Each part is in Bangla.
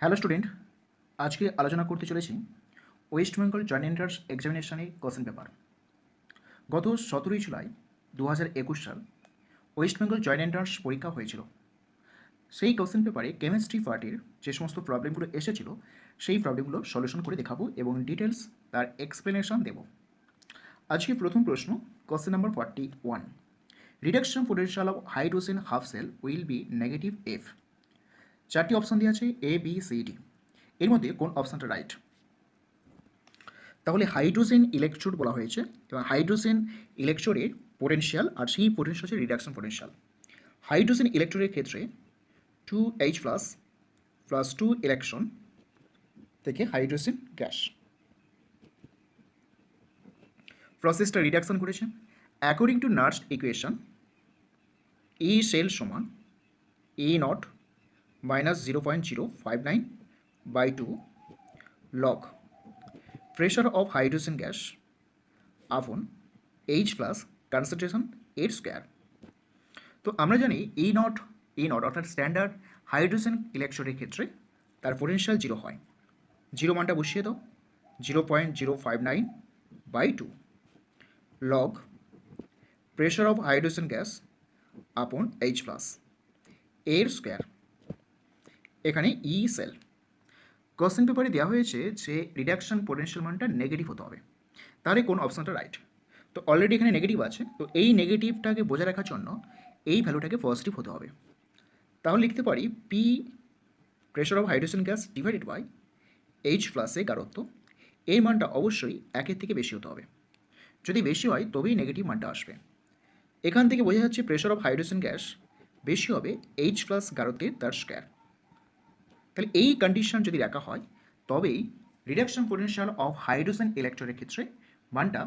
হ্যালো স্টুডেন্ট, আজকে আলোচনা করতে চলেছি ওয়েস্ট বেঙ্গল জয়েন্ট এন্ট্রান্স এক্সামিনেশনের কোশ্চেন পেপার। গত 17 জুলাই 2021 সাল ওয়েস্ট বেঙ্গল জয়েন্ট এন্ট্রান্স পরীক্ষা হয়েছিল। সেই কোশ্চেন পেপারে কেমিস্ট্রি পার্টের যে সমস্ত প্রবলেমগুলো এসেছিল সেই প্রবলেমগুলো সলিউশন করে দেখাবো এবং ডিটেলস তার এক্সপ্লেনেশন দেব। আজকে প্রথম প্রশ্ন, question number 41, reduction potential of hydrogen half cell will be negative F. চারটি অপশন দেওয়া আছে এ বি সি ডি, এর মধ্যে কোন অপশানটা রাইট? তাহলে হাইড্রোজেন ইলেকট্রোড বলা হয়েছে এবং হাইড্রোজেন ইলেকট্রোডের পোটেনশিয়াল আর সেই পোটেনশিয়াল হচ্ছে রিডাকশন পোটেনশিয়াল। হাইড্রোজেন ইলেকট্রোডের ক্ষেত্রে 2H প্লাস 2 ইলেকট্রন থেকে হাইড্রোজেন গ্যাস প্রসেসটা রিডাকশন করেছে। According to Nernst equation E cell সমান E naught minus 0.059/2 log pressure of hydrogen gas upon H plus concentration H square। তো আমরা জানি ই নট অর্থাৎ স্ট্যান্ডার্ড হাইড্রোজেন ইলেকট্রোডের ক্ষেত্রে তার পোটেনশিয়াল 0 হয়। 0 মানটা বসিয়ে দাও, 0.059/2 log pressure of hydrogen gas আপন H প্লাস এর স্কোয়ার। এখানে ই সেল। কোশ্চেন পেপারে দেওয়া হয়েছে যে রিডাকশন পোটেনশিয়াল মানটা নেগেটিভ হতে হবে, তাহলে কোন অপশানটা রাইট? তো অলরেডি এখানে নেগেটিভ আছে, তো এই নেগেটিভটাকে বোঝায় রাখার জন্য এই ভ্যালুটাকে পজিটিভ হতে হবে। তাহলে লিখতে পারি P pressure of hydrogen gas divided by H প্লাসে গারত্ব, এই মানটা অবশ্যই একের থেকে বেশি হতে হবে। যদি বেশি হয় তবেই নেগেটিভ মানটা আসবে। এখান থেকে বোঝা যাচ্ছে প্রেশার অফ হাইড্রোজেন গ্যাস বেশি হবে এইচ প্লাস গারত্বের তার স্কোয়ার। তাহলে এই কন্ডিশন যদি রাখা হয় তবেই রিডাকশন পোটেনশিয়াল অফ হাইড্রোজেন ইলেকট্রনের ক্ষেত্রে মানটা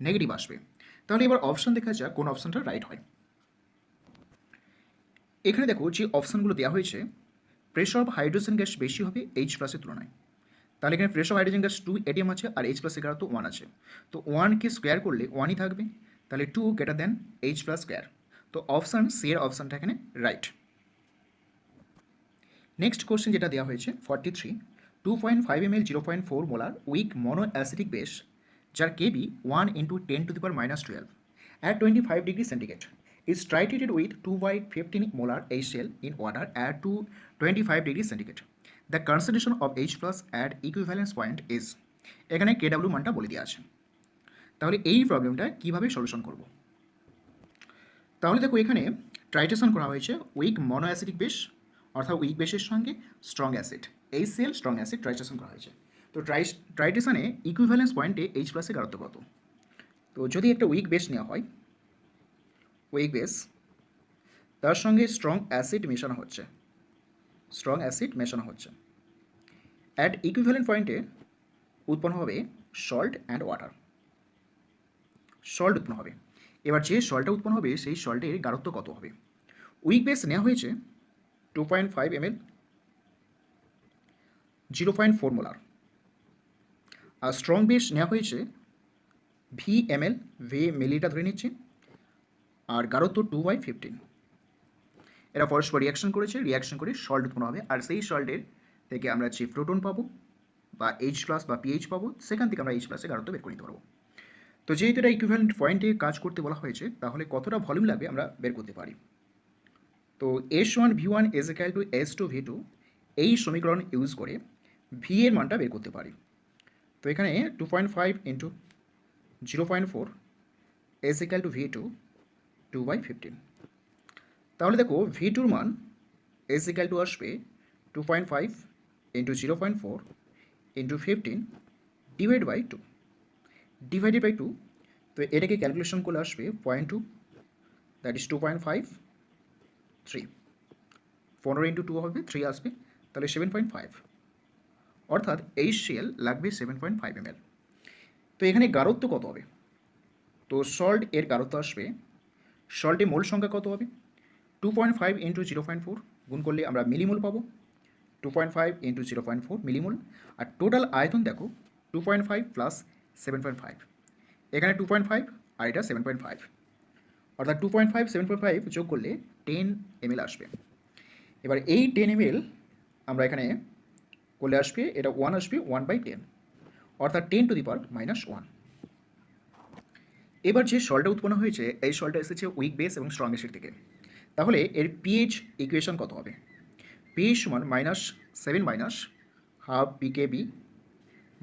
নেগেটিভ আসবে। তাহলে এবার অপশান দেখা যাক কোন অপশানটা রাইট হয়। এখানে দেখো যে অপশানগুলো দেওয়া হয়েছে, প্রেশার অফ হাইড্রোজেন গ্যাস বেশি হবে এইচ প্লাসের তুলনায়। তাহলে এখানে pressure of hydrogen gas 2 ATM আছে আর এইচ প্লাস এগারো তো 1 আছে, তো 1কে স্কোয়ার করলে 1ই থাকবে, তাহলে 2 greater than H plus square. তো অপশান সি এর অপশানটা এখানে রাইট। নেক্সট কোশ্চেন যেটা দেওয়া হয়েছে 43, 2.5 ml 0.4 molar week mono acidic base যার কেবি 1 × 10⁻12 at 25 degree centigrade is titrated with 2/15 molar HCl in water at 25 degree centigrade. The concentration of H plus at equivalence point is, এখানে KW মানটা বলে দেওয়া আছে। তাহলে এই প্রবলেমটা কিভাবে সলিউশন করব? তাহলে দেখো এখানে ট্রাইটেশন করা হয়েছে উইক মনো অ্যাসিডিক বেস অর্থাৎ উইক বেসের সঙ্গে strong acid HCl strong acid titration করা হয়েছে। তো ট্রাইটেশনে ইকুইভ্যালেন্স পয়েন্টে H প্লাসের গারত্ব কত? তো যদি একটা উইক বেস নেওয়া হয়, উইক বেস তার সঙ্গে স্ট্রং অ্যাসিড মেশানো হচ্ছে, অ্যাট ইকুইভ্যালেন্ট পয়েন্টে উৎপন্ন হবে সল্ট অ্যান্ড ওয়াটার, সল্ট উৎপন্ন হবে। এবার যে সল্টটা উৎপন্ন হবে সেই সল্টের গারত্ব কত হবে? উইক বেস নেওয়া হয়েছে 2.5 ml 0.4 মোলার, আর স্ট্রং বেস নেওয়া হয়েছে VmL, ভি মিলিটা ধরে নিচ্ছি, আর গারত্ব 2/15। এরা পরস্পর রিয়াকশন করেছে, রিয়াকশন করে সল্ট উৎপন্ন হবে, আর সেই সল্টের থেকে আমরা যে প্রোটন পাবো বা H প্লাস বা পিএইচ পাবো, সেখান থেকে আমরা H প্লাসের গারত্ব বের করে নিতে পারবো। তো যেহেতু এটা ইকুইভ্যালেন্ট পয়েন্টে কাজ করতে বলা হয়েছে, তাহলে কতটা ভলিউম লাগবে আমরা বের করতে পারি। তো S1V1 = S2V2 এই সমীকরণ ইউজ করে ভি এর মানটা বের করতে পারি। তো এখানে 2.5 × 0.4 = V2 2/15। তাহলে দেখো V2 মান আসবে 2.5 × 0.4 × 15 ডিভাইডেড বাই 2। তো এটাকে ক্যালকুলেশন করলে আসবে 0.2, দ্যাট ইজ 2.5, 3, 15 × 2 হবে 3 আসবে, তাহলে 7.5, অর্থাৎ HCl লাগবে 7.5 ml। তো এখানে গারত্ব কত হবে? তো সল্ট এর গারত্ব আসবে, সল্টের মোল সংখ্যা কত হবে? 2.5 × 0.4 গুণ করলে আমরা মিলিমোল পাবো, 2.5 × 0.4 মিলিমোল। আর টোটাল আয়তন দেখো 2.5 প্লাস 7.5, এখানে 2.5 আর এটা 7.5, অর্থাৎ 2.5 7.5 যোগ করলে 10 ml আসবে। এবার এই 10 ml আমরা এখানে করলে আসবে এটা 1 আসবে 1/10, অর্থাৎ 10⁻⁻1। এবার যে সলটা উৎপন্ন হয়েছে এই সলটা এসেছে উইক বেস এবং স্ট্রং বেসের থেকে। তাহলে এর পিএইচ ইকুয়েশন কত হবে? পিএইচ সমান -7 minus half pKb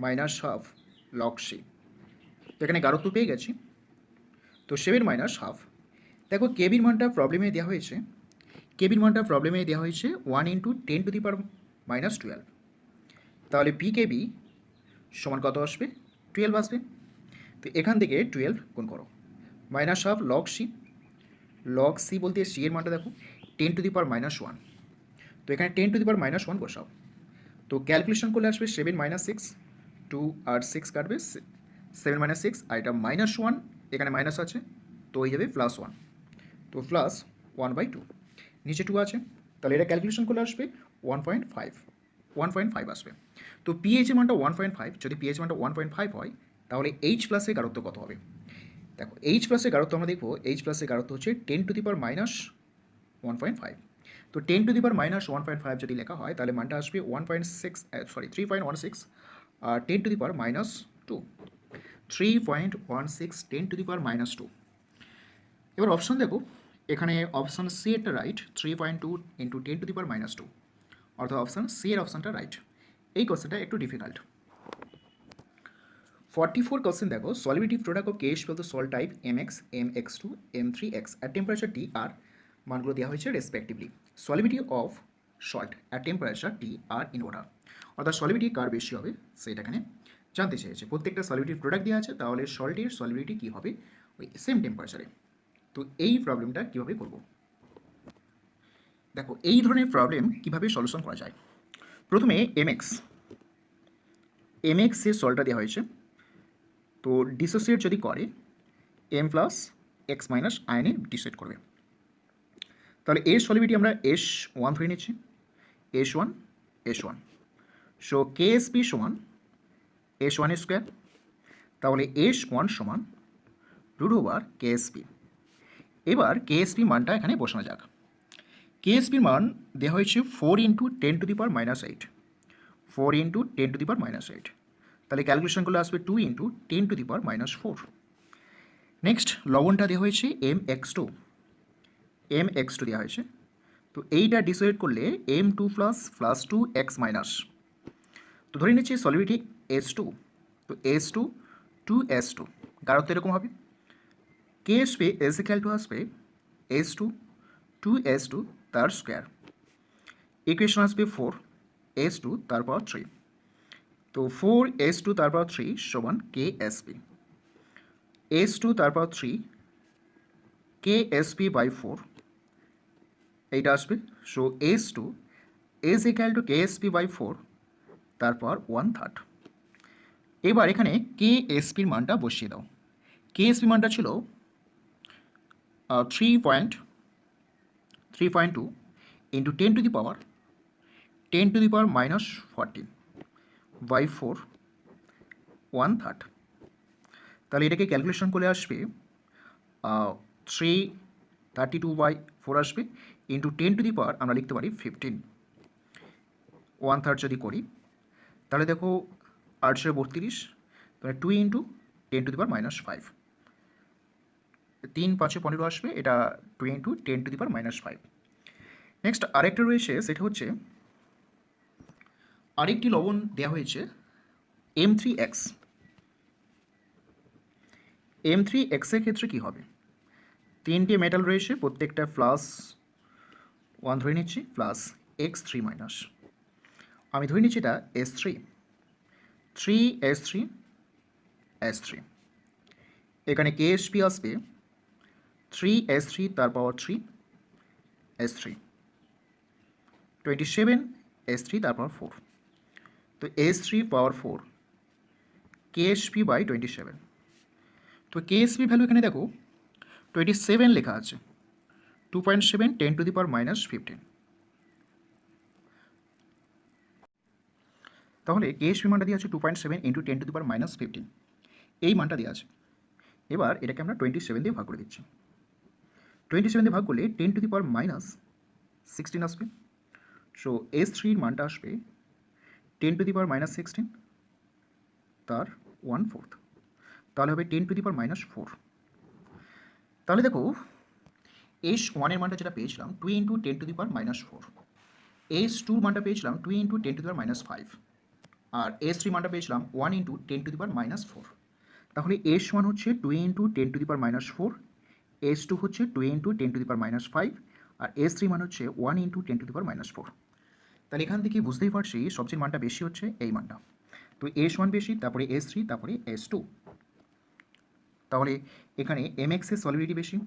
minus half log C. তো এখানে গাঢ়ত্ব পেয়ে গেছি, তো 7 মাইনাস হাফ। দেখো কেবির মানটা প্রবলেমে দেওয়া হয়েছে, কেবির মানটা প্রবলেমে দেওয়া হয়েছে 1 × 10⁻⁻12। তাহলে পিকেবি সমান কত আসবে? 12 আসবে। তো এখান থেকে 12 গুণ করো, minus half log C. Log C বলতে সি এর মানটা দেখো 10⁻⁻1। তো এখানে 10⁻⁻1 বসাও। তো ক্যালকুলেশন করলে আসবে 7 মাইনাস 6, 2 আর 6 কাটবে, 7 মাইনাস 6 আর এটা -1, এখানে মাইনাস আছে তো হয়ে যাবে +1। তো প্লাস 1/2, নিচে 2 আছে, তাহলে এটা ক্যালকুলেশন করলে আসবে 1.5 আসবে। তো পিএইচ এর মানটা 1.5, যদি পিএইচ মানটা 1.5 হয় তাহলে এইচ প্লাসের গাঢ়ত্ব কত হবে? দেখো এইচ প্লাসের গাঢ়ত্ব আমরা দেখবো, এইচ প্লাসের গাঢ়ত্ব হচ্ছে 10⁻⁻1.5। তো 10⁻⁻1.5 যদি লেখা হয় তাহলে মানটা আসবে 3.16 আর 10⁻², 3.16 10⁻²। এবার অপশন দেখো, এখানে অপশন সি এরটা রাইট, 3.2 × 10⁻², অর্থাৎ অপশন সি এর অপশনটা রাইট। এই কোশ্চেনটা একটু ডিফিকাল্ট। 44 কোশ্চেন দেখো, solubility product of KS for the salt type mx, mx2, m3x at temperature T আর মানগুলো দেওয়া হয়েছে respectively. Solubility of salt at temperature T আর ইন ওয়াটার, অর্থাৎ সলিবিলিটি কার বেশি হবে সেটা এখানে জানতে চেয়েছে। প্রত্যেকটা সলিবিলিটির প্রোডাক্ট দেওয়া আছে, তাহলে সল্টের সলিবিলিটি কী হবে ওই সেম টেম্পারেচারে। তো এই প্রবলেমটা কীভাবে করব? দেখো এই ধরনের প্রবলেম কীভাবে সলিউশন করা যায়। প্রথমে mx এর সল্টটা দেওয়া হয়েছে, তো ডিসোসিয়েট যদি করে m প্লাস x মাইনাস আয়নে ডিসোসিয়েট করবে। তাহলে এর সলিবিলিটি আমরা S1 ধরে নিচ্ছি, S1 সো KSP সমান S1 স্কোয়ার। তাহলে S1 সমান √/, KSP। এবার KSP মানটা এখানে বসানো যাক। KSPর মান দেওয়া হয়েছে 4 × 10⁻⁸, 4 × 10⁻⁸। তাহলে ক্যালকুলেশন করলে আসবে 2 × 10⁻⁴। নেক্সট লবণটা দেওয়া হয়েছে mx2 দেওয়া হয়েছে, তো এইটা ডিসোসিয়েট করলে m2 প্লাস 2x মাইনাস। তো ধরে নিচ্ছি সলিবিলিটি S2, তো S2 2S2 গাঢ়ত্ব এরকম হবে। KSP ইজ ইকুয়াল টু আসবে S2 2S2 তার স্কোয়ার। ইকুয়েশন আসবে 4S2 তারপর 3, তো 4S2 তারপর 3 সমান KSP। S2 তারপর 3 KSP/4 এইটা আসবে। So S2 is equal two KSP/4 তারপর 1/3। এবার এখানে KSPর মানটা বসিয়ে দাও। KSP মানটা ছিল 3.2 × 10⁻⁻14/4 1/3। তাহলে এটাকে ক্যালকুলেশন করলে আসবে 332/4 আসবে, ইন্টু 10⁻, আমরা লিখতে পারি 15, 1/3 যদি করি তাহলে দেখো 832, তাহলে 2 × 10⁻⁻5, 3 5 15 আসবে, এটা 2 × 10⁻⁻5। নেক্সট আরেকটা রয়েছে, সেটা হচ্ছে আরেকটি লবণ দেওয়া হয়েছে M3X। M3X এর ক্ষেত্রে কী হবে? 3টে মেটাল রয়েছে, প্রত্যেকটা +1 ধরে নিচ্ছি, প্লাস x3 মাইনাস, আমি ধরে নিচ্ছি এটা S3, 3S3 S3। এখানে KSP আসবে 3S3 তার পাওয়ার 3 S3, 27 S3 তার পাওয়ার 4, তো S3 পাওয়ার 4 KSP/27। তো KSP ভ্যালু এখানে দেখো 27 লেখা আছে, 2.7 10⁻⁻15। তাহলে KSP মানটা দিয়ে আছে 2.7 × 10⁻⁻15, এই মানটা দেওয়া আছে। এবার এটাকে আমরা 27 দিয়ে ভাগ করে দিচ্ছি। 27 দিয়ে ভাগ করলে 10⁻⁻16 আসবে। সো S3 মানটা আসবে 10⁻16 তার 1/4, তাহলে হবে 10⁻4। তাহলে দেখো S1 এর মানটা যেটা পেয়েছিলাম 2 × 10⁻4, S2 মানটা পেয়েছিলাম 2 × 10⁻5, আর S3 মানটা পেয়েছিলাম 1 × 10⁻4। তাহলে S1 হচ্ছে 2 × 10⁻4, S2 হচ্ছে 2 × 10⁻5, আর S3 মান হচ্ছে 1 × 10⁻4। তাহলে এখান থেকে বুঝতেই পারছি সবচেয়ে মানটা বেশি হচ্ছে এই মানটা। তো S1 বেশি, তারপরে S3, তারপরে S2। তাহলে এখানে mx এর সলিডিটি বেশি,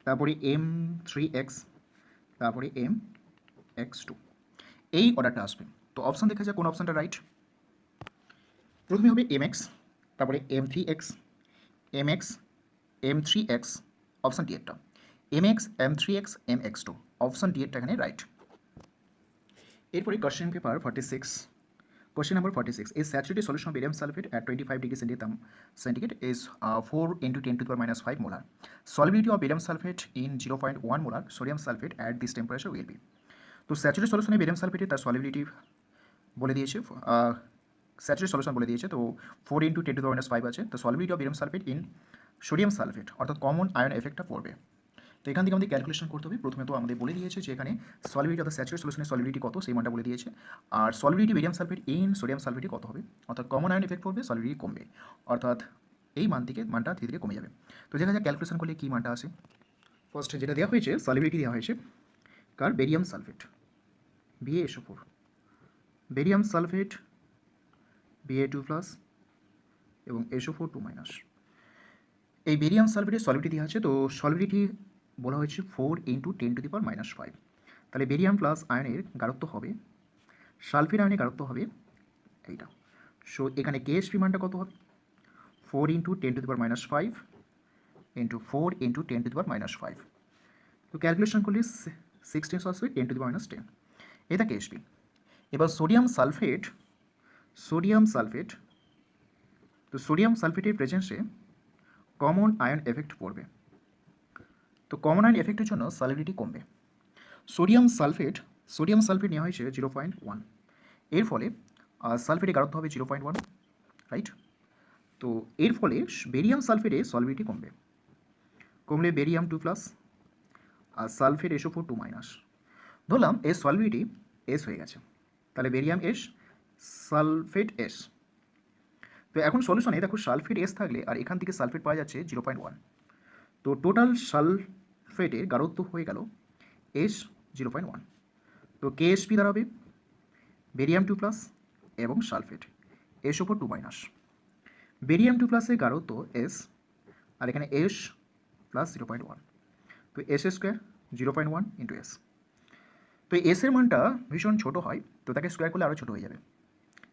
তারপরে m3x, তারপরে mx2, এই অর্ডারটা আসবে। তো অপশান দেখা যায় কোন অপশানটা রাইট। প্রথমে হবে mx, তারপরে m3x, mx, m3x, option D এরটা mx, m3x, mx2, option D এরটা এখানে রাইট। এরপরে question paper 46, question number 46, a saturated solution of barium sulfate at 25 degrees centigrade is 4 × 10⁻5 molar. Solubility of barium sulfate in 0.1 molar sodium sulfate at this temperature will be. তো স্যাচুরেটেড সলিউশনে বেরিয়াম সালফেটে তার সলিবিলিটি বলে দিয়েছে, স্যাচুরেটেড সলিউশন বলে দিয়েছে। তো 4 × 10⁻5 আছে। তো solubility of barium sulphate in sodium sulphate অর্থাৎ কমন আয়ন এফেক্টটা পড়বে। তো এখান থেকে আমাদের ক্যালকুলেশন করতে হবে। প্রথমে তো আমাদের বলে দিয়েছে যে এখানে সলিবিলিটি অর্থাৎ স্যাচুরেটেড সলিউশনের সলিবিলিটি কত, সেই মানটা বলে দিয়েছে। আর solubility barium sulphate in sodium সালফেটে কত হবে, অর্থাৎ কমন আয়ন এফেক্ট পড়বে, সলিবিলিটি কমবে, অর্থাৎ এই মান থেকে মানটা ধীরে ধীরে কমে যাবে। তো দেখা যায় ক্যালকুলেশন করলে কী মানটা আসে। ফার্স্টে যেটা দেওয়া হয়েছে সলিবিলিটি দেওয়া হয়েছে কার, barium sulphate BaSO4, barium sulphate Ba2+ এবং SO4 2-। এই বেরিয়াম সালফেটের সলিবিলিটি দেওয়া আছে। তো সলিবিলিটি বলা হয়েছে 4 × 10⁻5। তাহলে বেরিয়াম প্লাস আয়নের গাঢ়ত্ব হবে, সালফেট আয়নের গাঢ়ত্ব হবে এইটা। সো এখানে KSP মানটা কত হবে, 4 × 10⁻5 × 4 × 10⁻5। তো ক্যালকুলেশন করলে 16 আসবে 10⁻10, এটা KSP। এবার সোডিয়াম সালফেট, তো সোডিয়াম সালফেটের প্রেজেন্সে কমন আয়ন এফেক্ট পড়বে। তো কমন আয়ন এফেক্টের জন্য সলিবিলিটি কমবে। সোডিয়াম সালফেট নেওয়া হয়েছে 0.1, এর ফলে সালফেটের গাঢ়ত্ব হবে 0.1, রাইট। তো এর ফলে বেরিয়াম সালফেটে সলিবিলিটি কমলে বেরিয়াম 2+ আর সালফেট SO4 2-। ধরলাম এর সলিবিলিটি S হয়ে গেছে, তাহলে বেরিয়াম S, সালফেট S। তো এখন সলিউশনে দেখো সালফেট S থাকলে আর এখান থেকে সালফেট পাওয়া যাচ্ছে 0.1, তো টোটাল সালফেটের গাঢ়ত্ব হয়ে গেল S 0.1। তো KSP দাঁড়াবে বেরিয়াম 2+ এবং সালফেট SO4 2-। বেরিয়াম 2+ এর গাঢ়ত্ব S, আর এখানে S প্লাস 0.1, তো S² 0.1 × S। তো S এর মানটা ভীষণ ছোট হয়, তো তাকে স্কোয়ার করলে আরও ছোটো হয়ে যাবে।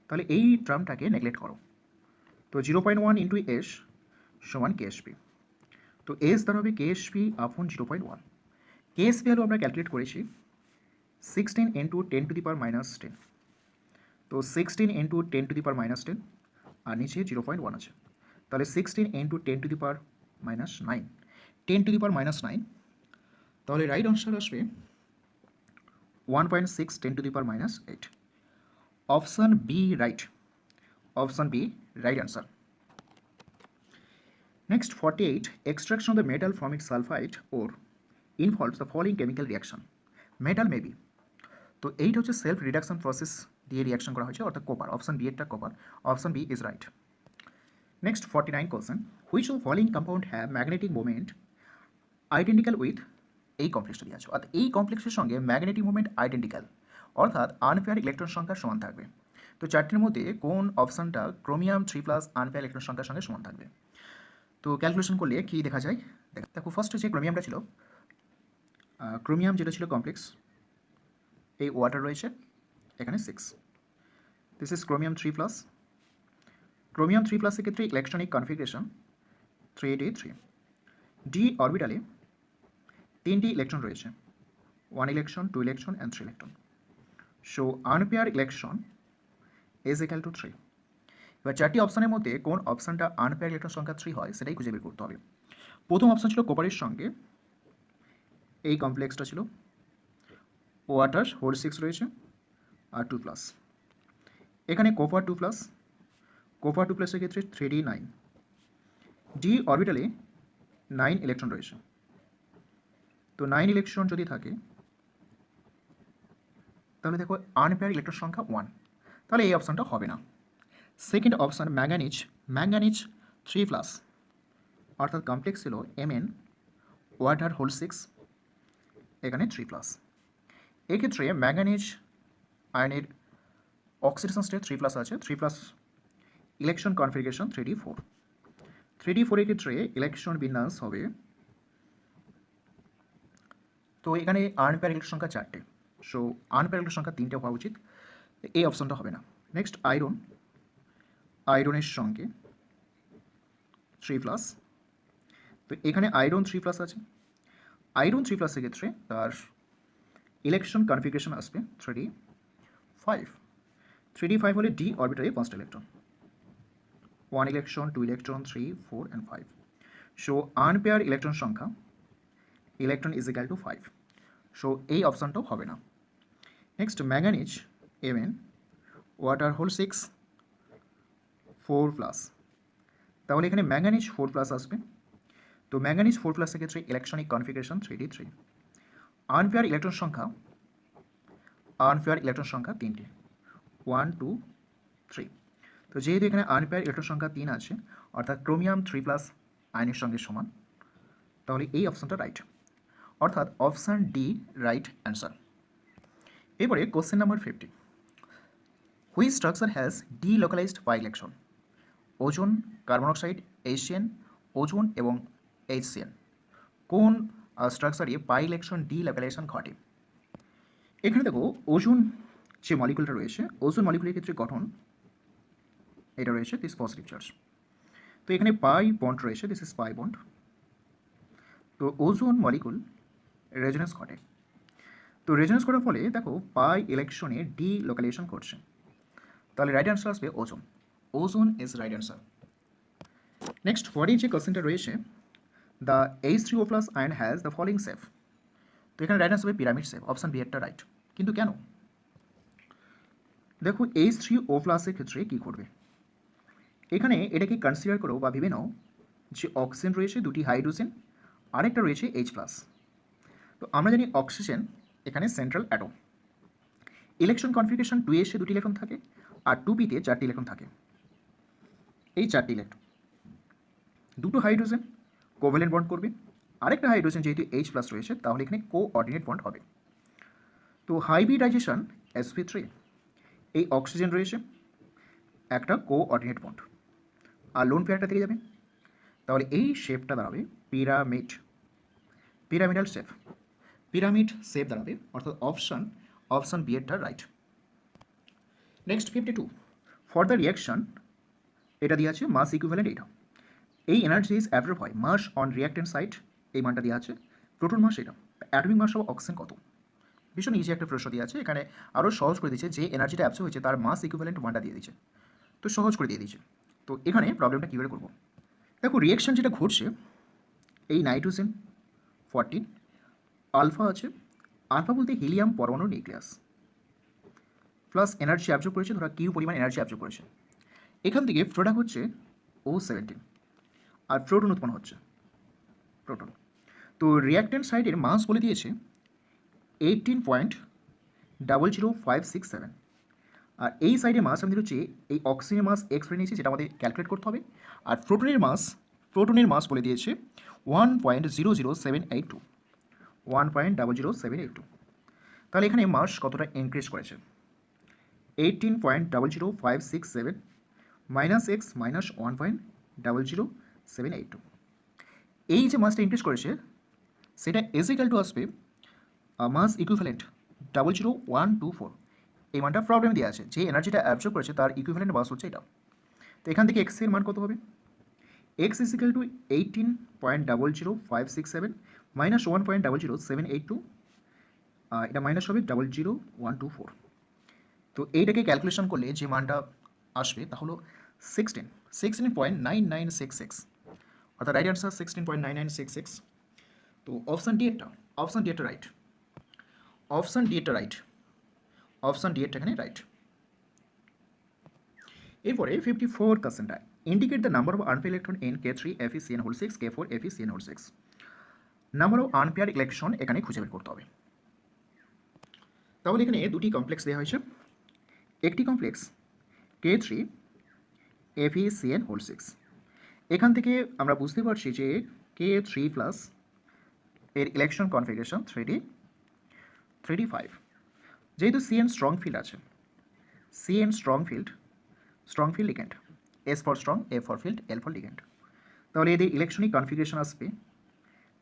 তাহলে এই টার্মটাকে নেগলেক্ট করো। তো 0.1 × S সমান KSP। তো S দাঁড়াবে KSP আপন 0.1। KSP ভ্যালু আমরা ক্যালকুলেট করেছি 16 × 10⁻10। তো 16 × 10⁻10 আর নিচে 0.1 আছে, তাহলে 16 × 10⁻9, 10⁻9। তাহলে রাইট আনসার আসবে 1.6 10⁻8। Option B right, option B right answer. Next 48, extraction of the metal from its sulfide ore involves the following chemical reaction. Metal may be, তো এইটা হচ্ছে সেলফ রিডাকশন প্রসেস দিয়ে রিয়াকশন করা হয়েছে, অর্থাৎ কপার। অপশান বি এরটা copper, option B is right. Next 49 question, which of following compound have magnetic movement identical with, এই কমপ্লেক্সটা দিয়ে আছে, অর্থাৎ এই কমপ্লেক্সের সঙ্গে ম্যাগনেটিক মুভমেন্ট আইডেন্টিক্যাল, অর্থাৎ আনপেয়ার ইলেকট্রন সংখ্যার সমান থাকবে। তো চারটির মধ্যে কোন অপশানটা ক্রোমিয়াম 3+ আনপেয়ার ইলেকট্রন সংখ্যার সঙ্গে সমান থাকবে। তো ক্যালকুলেশন করলে কী দেখা যায়, দেখো ফার্স্ট যে ক্রোমিয়ামটা ছিল, ক্রোমিয়াম যেটা ছিল কমপ্লেক্স, এই ওয়াটার রয়েছে এখানে 6, দিস ইজ ক্রোমিয়াম 3+। ক্রোমিয়াম 3+এর ক্ষেত্রে ইলেকট্রনিক কনফিগারেশন 3d3। ডি অরবিটালে 3টি ইলেকট্রন রয়েছে, 1 electron, 2 electron and 3 electron. So unpaired electron is equal two 3। এবার চারটি অপশানের মধ্যে কোন অপশানটা আনপেয়ার ইলেকট্রন সংখ্যা 3 হয় সেটাই খুঁজে বের করতে হবে। প্রথম অপশান ছিল কপারের সঙ্গে এই কমপ্লেক্সটা ছিল, ওয়াটার হোল 6 রয়েছে আর 2+। এখানে কোপার 2+, কোপার 2+এর ক্ষেত্রে 3d9, ডি অরবিটালে 9 ইলেকট্রন রয়েছে। তো 9 ইলেকট্রন যদি থাকে তাহলে দেখো আনপেয়ার ইলেকট্রন সংখ্যা 1, তাহলে এই অপশানটা হবে না। সেকেন্ড অপশান ম্যাঙ্গানিজ, ম্যাঙ্গানিজ 3+, অর্থাৎ কমপ্লেক্স ছিল Mn ওয়াটার হোল 6, এখানে 3+। এক্ষেত্রে ম্যাঙ্গানিজ আয়নের অক্সিডেশন স্টেট 3+ আছে, 3+ ইলেকট্রন কনফিগারেশন 3d4, 3d4 এর ক্ষেত্রে ইলেকট্রন বিন্যাস হবে, তো এখানে আনপেয়ার ইলেকট্রন সংখ্যা 4টে, সো আনপেয়ার ইলেকট্রন সংখ্যা 3টে হওয়া উচিত, এই অপশনটা হবে না। নেক্সট আয়রন, আয়রনের সঙ্গে 3+, তো এখানে আয়রন 3+ আছে, আয়রন 3+ এর ক্ষেত্রে তার ইলেকট্রন কনফিগারেশন আসবে 3d5, 3d5 হলে ডি অরবিটালে 5টা electron, 1 electron, 2 electron, 3, 4 and 5, so unpaired electron সংখ্যা electron is equal to 5, so এই অপশানটাও হবে না। Next manganese Mn water whole 6 4+, তাহলে এখানে ম্যাঙ্গানিজ 4+ আসবে, তো ম্যাঙ্গানিজ 4+ এর ক্ষেত্রে electronic configuration 3d3, unpair electron সংখ্যা, আনপেয়ার ইলেকট্রন সংখ্যা 3টে, 1, 2, 3, তো যেহেতু এখানে আনপেয়ার ইলেকট্রন সংখ্যা 3 আছে অর্থাৎ ক্রোমিয়াম 3+ আয়নের সঙ্গে সমান, তাহলে এই অপশানটা রাইট, অর্থাৎ অপশান ডি রাইট অ্যান্সার। এবারে question number 50, which structure has delocalised pi electron? Ozone, carbon oxide, Asian, ozone এবং HCN, কোন স্ট্রাকচারে বাই ইলেকট্রন ডিলোকালাইজেশন ঘটে? এখানে দেখো ওজোন যে মলিকুলটা রয়েছে, ওজোন মলিকুলের ক্ষেত্রে গঠন এটা রয়েছে দিস পজিটিভ চার্জ, তো এখানে পাই বন্ড রয়েছে, দিস ইজ পাই বন্ড, তো ওজোন মলিকুল রেজোনেন্স ঘটে, তো রেজোনেন্স করার ফলে দেখো পাই ইলেকট্রনে ডিলোকালাইজেশন ঘটছে, তাহলে রাইট অ্যান্সার আসবে ozone, ozone is right answer. Next পরের যে কোশ্চেনটা রয়েছে, the H3O+ ion has the following shape, তো এখানে রাইট অ্যান্সার হবে পিরামিড শেপ, অপশান বি একটা রাইট, কিন্তু কেন? দেখো H3O+ এর ক্ষেত্রে কী করবে, এখানে এটাকে কনসিডার করো বা ভেবে নাও যে অক্সিজেন রয়েছে, দুটি হাইড্রোজেন, আরেকটা রয়েছে H+, তো আমরা জানি অক্সিজেন এখানে central atom, electron configuration 2s দুটি ইলেকট্রন থাকে আর 2p-তে 4টি ইলেকট্রন থাকে, এই 4টি ইলেকট্রন, দুটো হাইড্রোজেন কোভ্যালেন্ট বন্ড করবে, আরেকটা হাইড্রোজেন যেহেতু H+ রয়েছে তাহলে এখানে কোঅর্ডিনেট বন্ড হবে, তো হাইব্রিডাইজেশন sp3, এই অক্সিজেন রয়েছে একটা কোঅর্ডিনেট বন্ড আর লোন পেয়ারটা থেকে যাবে, তাহলে এই শেপটা দাঁড়াবে pyramid, pyramidal shape, pyramid shape দাঁড়াবে, অর্থাৎ অপশান বি এরটা right. Next 52, for the reaction, এটা দিয়ে আছে মাস ইকুইভ্যালেন্ট, এটা এই এনার্জি ইজ অ্যাবজর্ব হয় মাস অন রিয়াক্টেন্ট সাইড, এই মানটা দেওয়া আছে, প্রোটন মাস এটা, অ্যাটমিক মাস অফ অক্সিজেন কত, ভীষণ ইজি একটা প্রশ্ন দিয়ে আছে, এখানে আরও সহজ করে দিয়েছে, যে এনার্জিটা অ্যাবজর্ব হয়েছে তার মাস ইকুইভ্যালেন্ট মানটা দিয়ে দিয়েছে, তো সহজ করে দিয়ে দিয়েছে, তো এখানে প্রবলেমটা কী করে করবো, দেখো রিয়াকশন যেটা ঘটছে, এই নাইট্রোজেন 14 আলফা আছে, আলফা বলতে হিলিয়াম পরমাণুর নিউক্লিয়াস, প্লাস এনার্জি অ্যাবজর্ব করেছে, ধরা কিউ পরিমাণ এনার্জি অ্যাবজর্ব করেছে, এখান থেকে প্রোডাক্ট হচ্ছে O17 আর প্রোটন উৎপন্ন হচ্ছে, প্রোটন, তো রিয়াক্টেন্ট সাইডের মাস বলে দিয়েছে 18.00567, আর এই সাইডের মাস আমাদের হচ্ছে এই অক্সিজেনের মাস এক্স করে নিয়েছি, যেটা আমাদের ক্যালকুলেট করতে হবে, আর প্রোটনের মাস বলে দিয়েছে 1.00782, 1.00782, তাহলে এখানে মাস কতটা ইনক্রিজ করেছে, 18.00567 মাইনাস এক্স মাইনাস 1.00782, এই যে মাসটা ইনক্রিজ করেছে সেটা ইজিক্যাল টু আসবে মাস ইকুইভ্যালেন্ট 00124, এই মানটা প্রবলেম দেওয়া আছে, যে এনার্জিটা অ্যাবজর্ব করেছে তার ইকুইভ্যালেন্ট মাস হচ্ছে এটা, তো এখান থেকে এক্স এর মান কত হবে, এক্স ইজিক্যাল টু 18.00567 মাইনাস 1.00782, এটা মাইনাস হবে 00124, তো এইটাকে ক্যালকুলেশন করলে যে মানটা আসবে তা হলো 16.9966, অর্থাৎ রাইট অ্যান্সার 16.9966, তো অপশান ডি এটা রাইট, অপশান ডি এটা রাইট, অপশান ডি এটা এখানে রাইট। এরপরে 54 কোশ্চেনটা indicate the number of unpaired electron in K3 FeCN whole 6 K4 FeCN whole 6 number of unpaired electron এখানে খুঁজে বের করতে হবে। তাহলে এখানে দুটি কমপ্লেক্স দেওয়া হয়েছে, একটি কমপ্লেক্স K3 FeCN হোল 6। এখান থেকে আমরা বুঝতে পারছি যে K3 প্লাস এর ইলেকট্রন কনফিগারেশন 3D 5। যেহেতু CN স্ট্রং ফিল্ড আছে, CN strong field ligand, S for strong, A for field, L for ligand. তাহলে এদের ইলেকট্রনিক কনফিগারেশন আসবে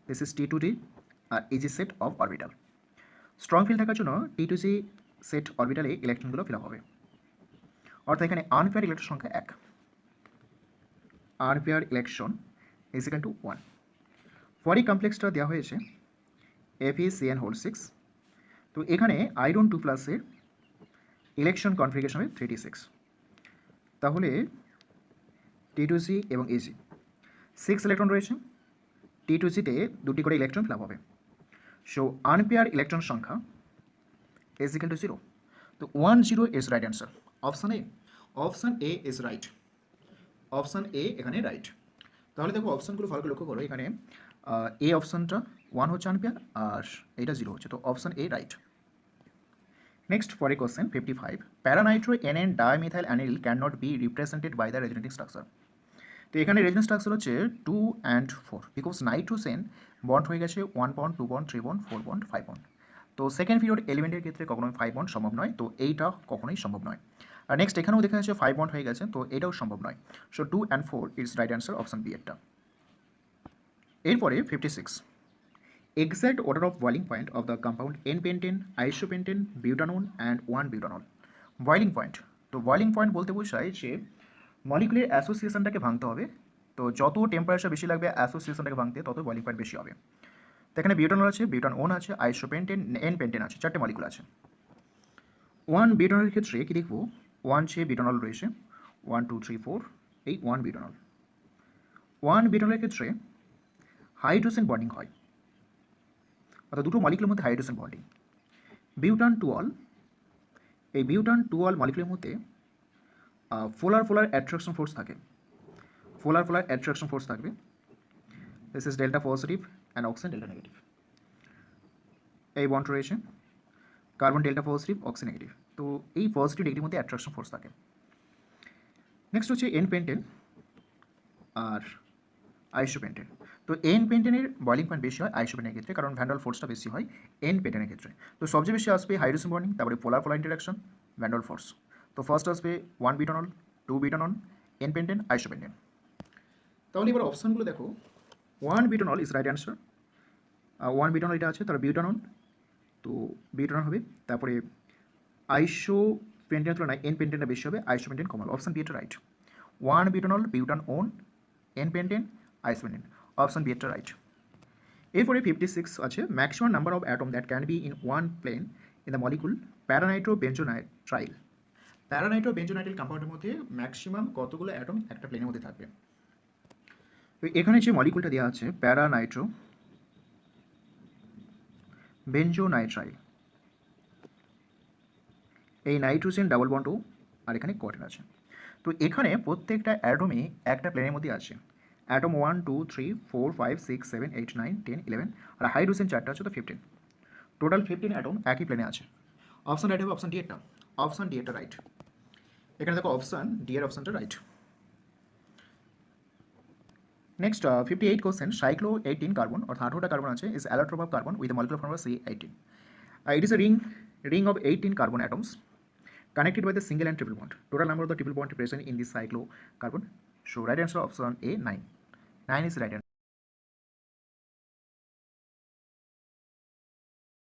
দিস ইজ T2D আর EG set of orbital. Strong field থাকার জন্য T2G সেট অরবিটালে ইলেকট্রনগুলো ফিল আপ হবে, অর্থাৎ এখানে আনপেয়ার ইলেকট্রন সংখ্যা 1, unpaired electron is equal to 1। পরে কমপ্লেক্সটা দেওয়া হয়েছে FeCN হোল 6। তো এখানে আয়রন 2 প্লাসের ইলেকট্রন কনফিগারেশন হবে 36। তাহলে T2G এবং EG 6 ইলেকট্রন রয়েছে, T2G-তে দুটি করে ইলেকট্রন ফিল আপ হবে। সো আনপেয়ার ইলেকট্রন সংখ্যা ইজ ইকুয়াল টু 0। তো 1 0 is right answer. Option A is right, option A এখানে রাইট। তাহলে দেখো অপশানগুলো ভালো করে লক্ষ্য করো, এখানে এ অপশানটা 1 হচ্ছে আনপেয়ার আর এটা 0 হচ্ছে, তো অপশান এ রাইট। নেক্সট পরের question 55, para nitro NN dimethyl aniline can not be represented by the resonating structure. তো এখানে রেজোনেটিং স্ট্রাকচার হচ্ছে 2 and 4, বিকজ নাইট্রোজেন বন্ড হয়ে গেছে 1 bond 2 bond 3 bond 4 bond 5 bond. তো সেকেন্ড পিরিয়ড এলিমেন্টের ক্ষেত্রে কখনোই 5 বন্ড সম্ভব নয়, তো এইটা কখনোই সম্ভব নয়। আর নেক্সট এখানেও দেখা যাচ্ছে 5 বন্ড হয়ে গেছে, তো এটাও সম্ভব নয়। So 2 and 4 is right answer, option B একটা। এরপরে 56, exact order of boiling point of the compound N-pentane, isopentane, butanone and 1-butanol. Boiling point, তো বয়েলিং পয়েন্ট বলতে বোঝায় যে মলিকুলার অ্যাসোসিয়েশনটাকে ভাঙতে হবে, তো যত টেম্পারেচার বেশি লাগবে অ্যাসোসিয়েশনটাকে ভাঙতে তত বয়েলিং পয়েন্ট বেশি হবে। তো এখানে বিউটানল আছে, বিউটানন আছে, আইসোপেন্টেন, N-পেন্টেন আছে, 4টে মলিকুল আছে। 1-butanol ক্ষেত্রে কি দেখবো, 1 যে বিউটানল রয়েছে 1 2 3 4, এই 1-butanol। 1-butanol ক্ষেত্রে হাইড্রোজেন বন্ডিং হয়, অর্থাৎ দুটো মলিকুলের মধ্যে হাইড্রোজেন বন্ডিং। বিউটান টু অল, এই বিউটান টু অল মলিকুলের মধ্যে পোলার অ্যাট্রাকশন ফোর্স থাকে, পোলার অ্যাট্রাকশন ফোর্স থাকবে। This is delta positive and oxygen delta negative. এই বন্ড রয়েছে carbon delta positive, oxygen negative, তো এই পজিটিভ নেগেটিভ মধ্যে অ্যাট্রাকশন ফোর্স থাকে। নেক্সট হচ্ছে N-পেন্টেন আর আইসোপেন্টেন। তো N-পেন্টেনের বয়েলিং পয়েন্ট বেশি হয় আইসোপেন্টেনের ক্ষেত্রে, কারণ ভ্যান্ডাল ফোর্সটা বেশি হয় N-পেন্টেনের ক্ষেত্রে। তো সবচেয়ে বেশি আসবে হাইড্রোজেন বন্ডিং, তারপরে পোলার ইন্টারাকশন, ভ্যান্ডাল ফোর্স। তো ফার্স্ট আসবে 1-butanol, 2-butanol, N-পেন্টেন, আইসোপেন্টেন। তাহলে এবার অপশানগুলো দেখো, 1-butanol is right answer. 1-butanol এটা আছে, তার বিউটানন, তো বিউটানন হবে। তারপরে আইসোপেন্টেনের তুলনায় N-পেন্টেনটা বেশি হবে, আইসোপেন্টেন কম হবে, অপশান বি এটা রাইট। 1-butanol, বিউটানন, N-পেন্টেন, আইসোপেন্টেন, অপশান বি এটা রাইট। এরপরে 56 আছে, maximum number of atom that can be in one plane in the molecule para nitro benzonitrile. Para nitro benzonitrile কম্পাউন্ডের মধ্যে ম্যাক্সিমাম কতগুলো অ্যাটম একটা প্লেনের মধ্যে থাকবে। তো এখানে যে মলিকুলটা দেওয়া আছে প্যারানাইট্রো বেঞ্জোনাইট্রাইল, এই নাইট্রোজেন ডাবল বন্ড ও আর এখানে কোয়ার্টার আছে। তো এখানে প্রত্যেকটা অ্যাটমই একটা প্লেনের মধ্যে আছে। অ্যাটম 1 2 3 4 5 6 7 8 9 10 11 আর হাইড্রোজেন 4টা আছে, তো 15, টোটাল 15 অ্যাটম একই প্লেনে আছে। অপশন রাইট হবে অপশন ডি এটা, অপশন ডি এটা রাইট। এখানে দেখো অপশন ডি এর অপশনটা right. Next 58 question, cyclo 18 carbon অর্থাৎ 18টা কার্বন আছে is allotrope of carbon with molecular formula C18. It is a ring of 18 carbon atoms connected by the single and triple bond. Total number of the triple bond present in this cyclocarbon. So right answer option A 9. 9 is right answer.